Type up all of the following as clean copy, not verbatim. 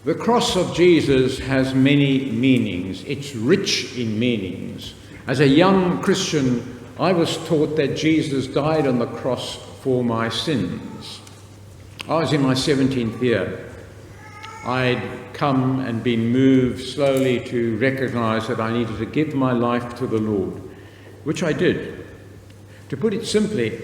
The cross of Jesus has many meanings. It's rich in meanings. As a young Christian, I was taught that Jesus died on the cross for my sins. I was in my 17th year. I'd come and been moved slowly to recognize that I needed to give my life to the Lord, which I did. To put it simply,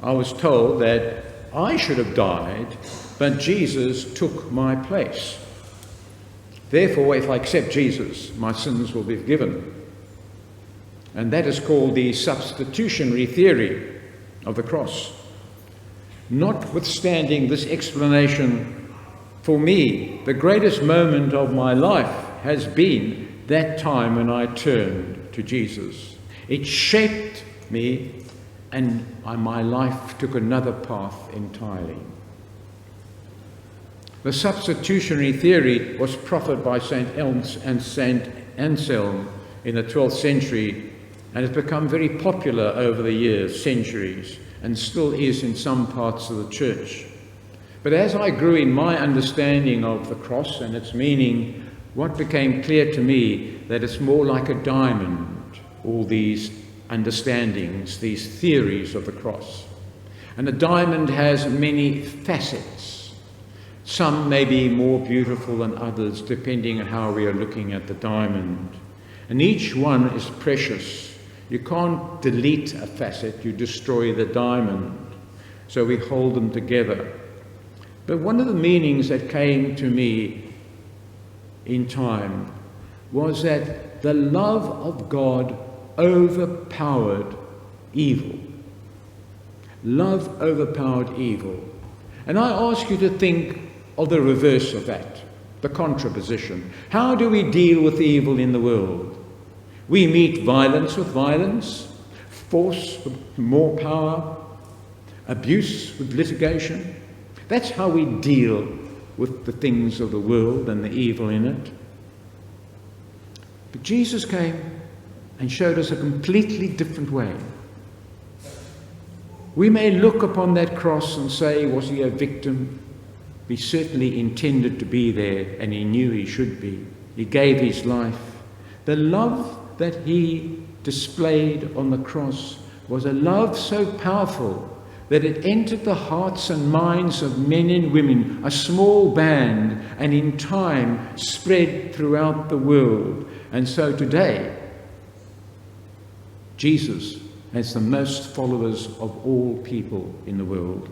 I was told that I should have died, but Jesus took my place. Therefore, if I accept Jesus, my sins will be forgiven. And that is called the substitutionary theory of the cross. Notwithstanding this explanation, for me, the greatest moment of my life has been that time when I turned to Jesus. It shaped me, and my life took another path entirely. The substitutionary theory was proffered by St. Anselm in the 12th century, and has become very popular over the years, centuries, and still is in some parts of the church. But as I grew in my understanding of the cross and its meaning, what became clear to me that it's more like a diamond, all these understandings, these theories of the cross. And a diamond has many facets. Some may be more beautiful than others, depending on how we are looking at the diamond. And each one is precious. You can't delete a facet, you destroy the diamond. So we hold them together. But one of the meanings that came to me in time was that the love of God overpowered evil. Love overpowered evil. And I ask you to think of the reverse of that, the contraposition. How do we deal with evil in the world? We meet violence with violence, force with more power, abuse with litigation. That's how we deal with the things of the world and the evil in it. But Jesus came and showed us a completely different way. We may look upon that cross and say, was he a victim? He certainly intended to be there, and he knew he should be. He gave his life. The love that he displayed on the cross was a love so powerful that it entered the hearts and minds of men and women, a small band, and in time spread throughout the world. And so today, Jesus has the most followers of all people in the world.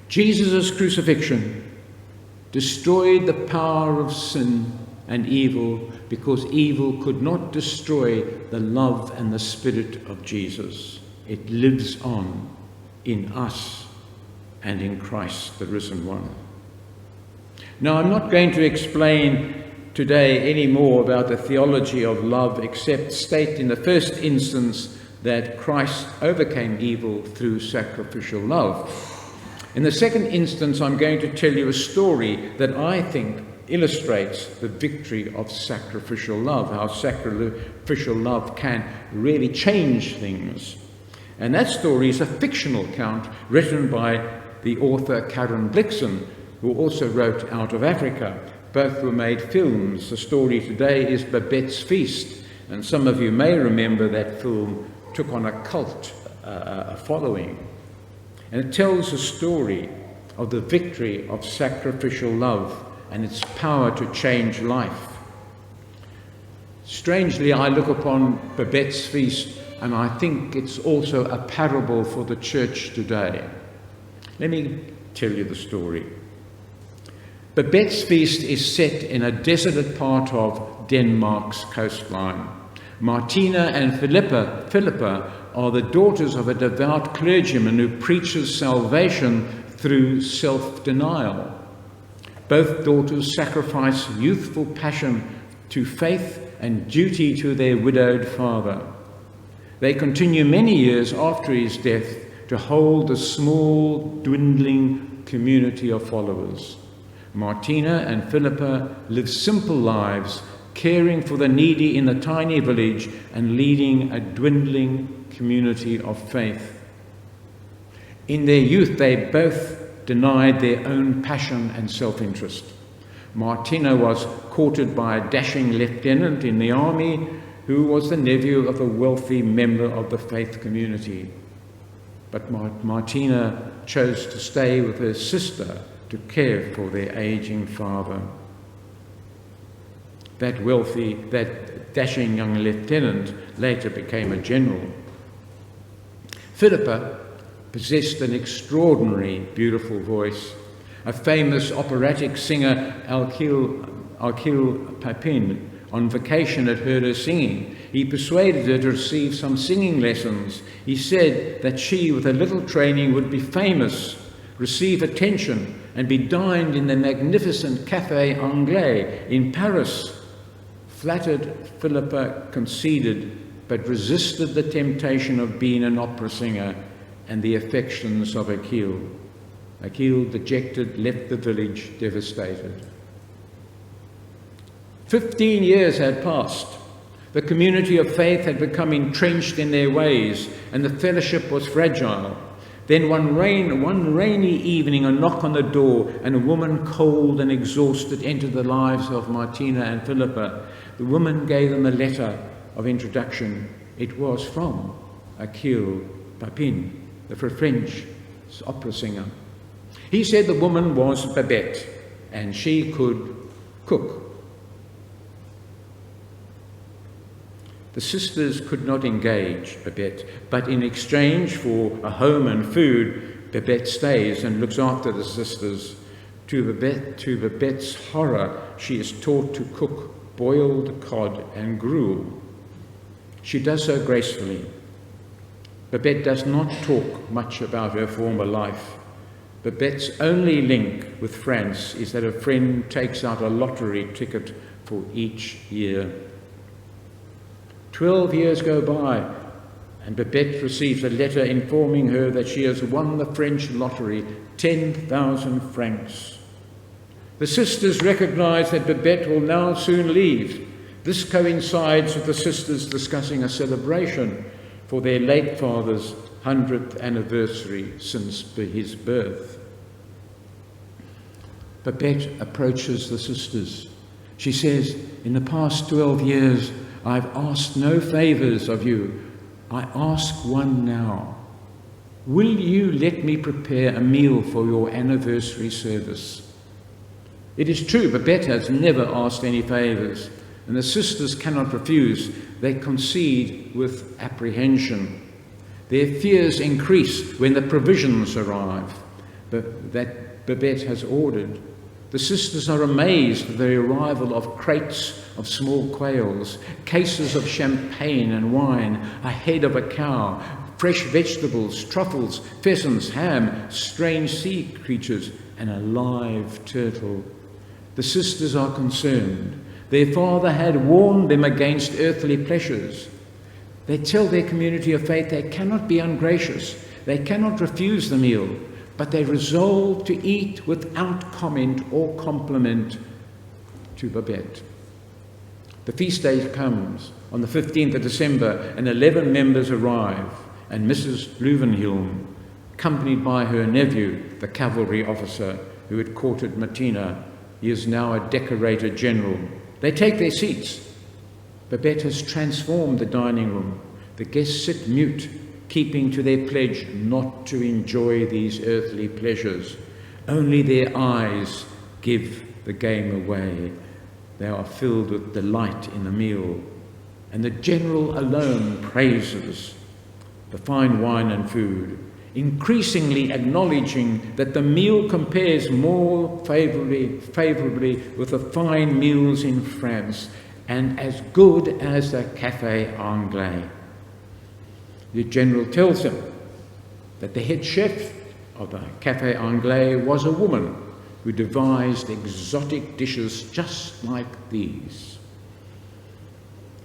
Jesus' crucifixion destroyed the power of sin and evil, because evil could not destroy the love and the spirit of Jesus. It lives on in us and in Christ, the risen one. Now, I'm not going to explain today any more about the theology of love, except state in the first instance that Christ overcame evil through sacrificial love. In the second instance, I'm going to tell you a story that I think illustrates the victory of sacrificial love, how sacrificial love can really change things. And that story is a fictional account written by the author Karen Blixen, who also wrote Out of Africa. Both were made films. The story today is Babette's Feast, and some of you may remember that film took on a cult following. And it tells a story of the victory of sacrificial love and its power to change life. Strangely, I look upon Babette's Feast and I think it's also a parable for the church today. Let me tell you the story. Babette's Feast is set in a desolate part of Denmark's coastline. Martina and Philippa are the daughters of a devout clergyman who preaches salvation through self-denial. Both daughters sacrifice youthful passion to faith and duty to their widowed father. They continue many years after his death to hold a small, dwindling community of followers. Martina and Philippa live simple lives, caring for the needy in the tiny village and leading a dwindling community of faith. In their youth, they both denied their own passion and self-interest. Martina was courted by a dashing lieutenant in the army who was the nephew of a wealthy member of the faith community. But Martina chose to stay with her sister to care for their aging father. That dashing young lieutenant later became a general. Philippa possessed an extraordinary, beautiful voice. A famous operatic singer, Achille Papin, on vacation had heard her singing. He persuaded her to receive some singing lessons. He said that she, with a little training, would be famous, receive attention, and be dined in the magnificent Café Anglais in Paris. Flattered, Philippa conceded, but resisted the temptation of being an opera singer and the affections of Achille. Achille, dejected, left the village devastated. 15 years had passed. The community of faith had become entrenched in their ways, and the fellowship was fragile. Then one rainy evening, a knock on the door, and a woman, cold and exhausted, entered the lives of Martina and Philippa. The woman gave them a letter of introduction. It was from Achille Papin, the French opera singer. He said the woman was Babette, and she could cook. The sisters could not engage Babette, but in exchange for a home and food, Babette stays and looks after the sisters. To Babette's horror, she is taught to cook boiled cod and gruel. She does so gracefully. Babette does not talk much about her former life. Babette's only link with France is that a friend takes out a lottery ticket for each year. 12 years go by, and Babette receives a letter informing her that she has won the French lottery, 10,000 francs. The sisters recognize that Babette will now soon leave. This coincides with the sisters discussing a celebration for their late father's 100th anniversary since his birth. Babette approaches the sisters. She says, "In the past 12 years, I've asked no favours of you. I ask one now. Will you let me prepare a meal for your anniversary service?" It is true, Babette has never asked any favours, and the sisters cannot refuse. They concede with apprehension. Their fears increase when the provisions arrive that Babette has ordered. The sisters are amazed at the arrival of crates of small quails, cases of champagne and wine, a head of a cow, fresh vegetables, truffles, pheasants, ham, strange sea creatures, and a live turtle. The sisters are concerned. Their father had warned them against earthly pleasures. They tell their community of faith they cannot be ungracious, they cannot refuse the meal, but they resolve to eat without comment or compliment to Babette. The feast day comes on the 15th of December, and 11 members arrive, and Mrs. Leuvenhulme, accompanied by her nephew, the cavalry officer who had courted Martina. He is now a decorated general. They take their seats. Babette has transformed the dining room. The guests sit mute, keeping to their pledge not to enjoy these earthly pleasures. Only their eyes give the game away. They are filled with delight in the meal, and the general alone praises the fine wine and food, increasingly acknowledging that the meal compares more favourably with the fine meals in France and as good as the Café Anglais. The general tells him that the head chef of the Café Anglais was a woman who devised exotic dishes just like these.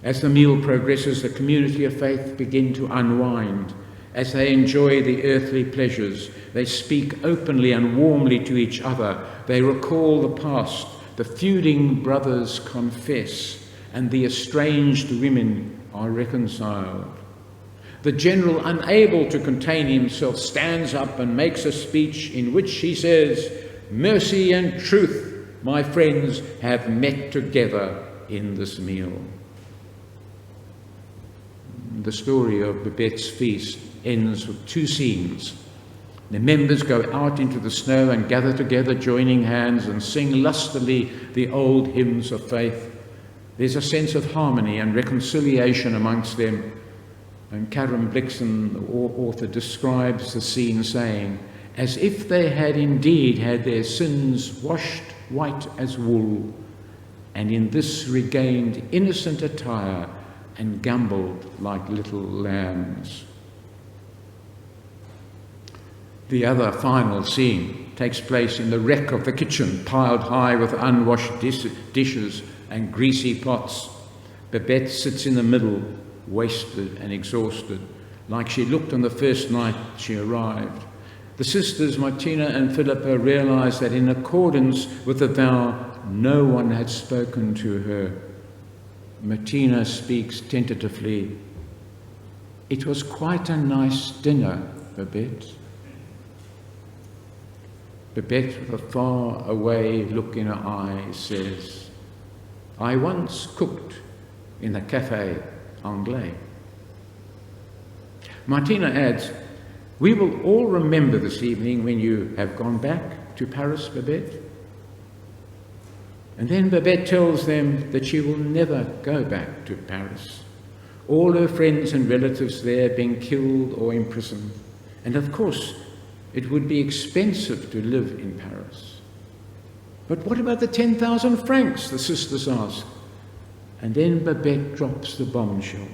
As the meal progresses, the community of faith begin to unwind. As they enjoy the earthly pleasures, they speak openly and warmly to each other. They recall the past. The feuding brothers confess, and the estranged women are reconciled. The general, unable to contain himself, stands up and makes a speech in which he says, "Mercy and truth, my friends, have met together in this meal." The story of Babette's feast ends with two scenes. The members go out into the snow and gather together, joining hands, and sing lustily the old hymns of faith. There's a sense of harmony and reconciliation amongst them. And Karen Blixen, the author, describes the scene saying, "As if they had indeed had their sins washed white as wool, and in this regained innocent attire and gambolled like little lambs." The other final scene takes place in the wreck of the kitchen, piled high with unwashed dishes and greasy pots. Babette sits in the middle, wasted and exhausted, like she looked on the first night she arrived. The sisters Martina and Philippa realize that in accordance with the vow, no one had spoken to her. Martina speaks tentatively, "It was quite a nice dinner, Babette." Babette, with a far-away look in her eyes, says, "I once cooked in the Café Anglais." Martina adds, "We will all remember this evening when you have gone back to Paris, Babette." And then Babette tells them that she will never go back to Paris. All her friends and relatives there being killed or imprisoned. And of course, it would be expensive to live in Paris. "But what about the 10,000 francs?" the sisters ask. And then Babette drops the bombshell.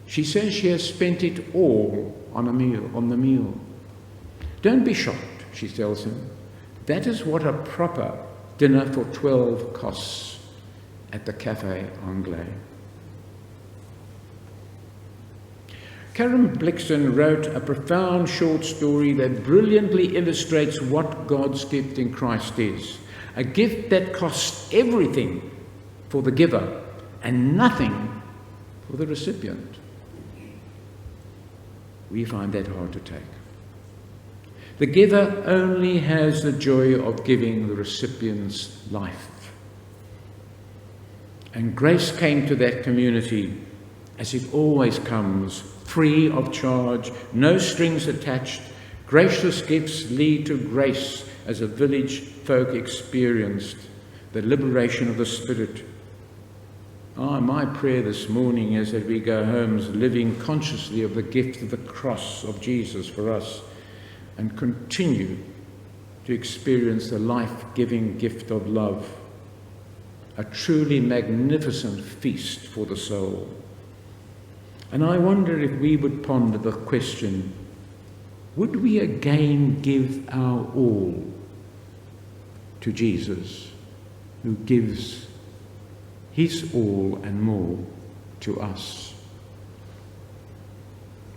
She says she has spent it all on the meal. "Don't be shocked," she tells him. "That is what a proper dinner for 12 costs at the Café Anglais." Karen Blixen wrote a profound short story that brilliantly illustrates what God's gift in Christ is. A gift that costs everything for the giver and nothing for the recipient. We find that hard to take. The giver only has the joy of giving the recipient's life. And grace came to that community, as it always comes, free of charge, no strings attached. Gracious gifts lead to grace, as a village folk experienced the liberation of the Spirit. My prayer this morning is that we go home living consciously of the gift of the cross of Jesus for us, and continue to experience the life-giving gift of love, a truly magnificent feast for the soul. And I wonder if we would ponder the question, would we again give our all to Jesus, who gives his all and more to us?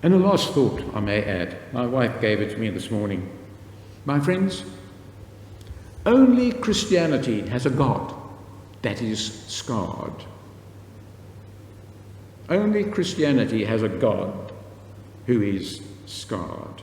And a last thought, I may add. My wife gave it to me this morning. My friends, only Christianity has a God that is scarred. Only Christianity has a God who is scarred.